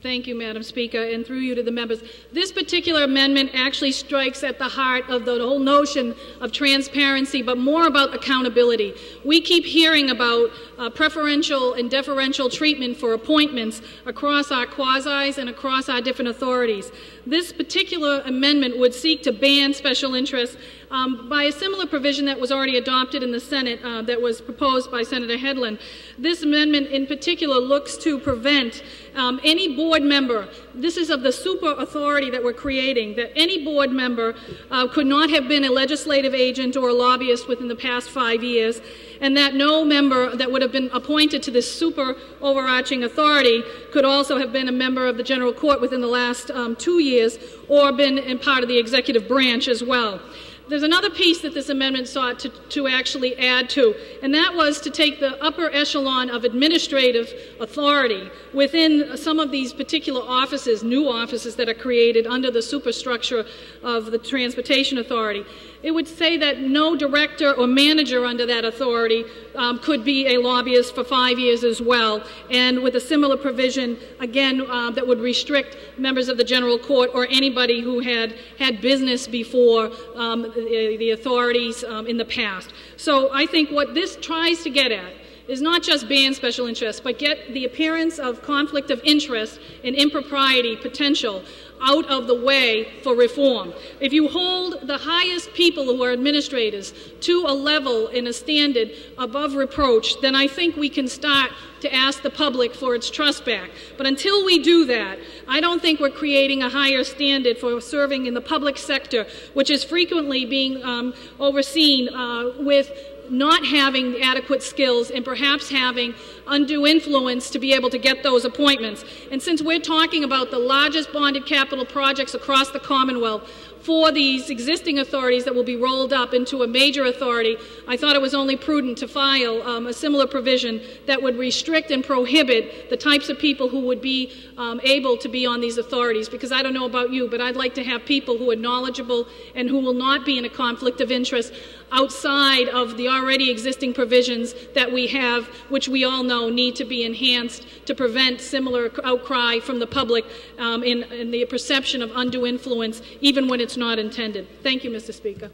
Thank you, Madam Speaker, and through you to the members. This particular amendment actually strikes at the heart of the whole notion of transparency, but more about accountability. We keep hearing about preferential and deferential treatment for appointments across our quasis and across our different authorities. This particular amendment would seek to ban special interests by a similar provision that was already adopted in the Senate that was proposed by Senator Hedlund. This amendment in particular looks to prevent any board member, this is of the super authority that we're creating, that any board member could not have been a legislative agent or a lobbyist within the past 5 years, and that no member that would have been appointed to this super overarching authority could also have been a member of the General Court within the last 2 years or been in part of the executive branch as well. There's another piece that this amendment sought to actually add to, and that was to take the upper echelon of administrative authority within some of these particular offices, new offices that are created under the superstructure of the Transportation Authority. It would say that no director or manager under that authority could be a lobbyist for 5 years as well, and with a similar provision, again, that would restrict members of the General Court or anybody who had business before the authorities in the past. So I think what this tries to get at is not just ban special interests, but get the appearance of conflict of interest and impropriety potential out of the way for reform. If you hold the highest people who are administrators to a level and a standard above reproach, then I think we can start to ask the public for its trust back. But until we do that, I don't think we're creating a higher standard for serving in the public sector, which is frequently being overseen with not having adequate skills and perhaps having undue influence to be able to get those appointments. And since we're talking about the largest bonded capital projects across the Commonwealth for these existing authorities that will be rolled up into a major authority, I thought it was only prudent to file a similar provision that would restrict and prohibit the types of people who would be able to be on these authorities. Because I don't know about you, but I'd like to have people who are knowledgeable and who will not be in a conflict of interest outside of the already existing provisions that we have, which we all know need to be enhanced to prevent similar outcry from the public in the perception of undue influence, even when it's not intended. Thank you, Mr. Speaker.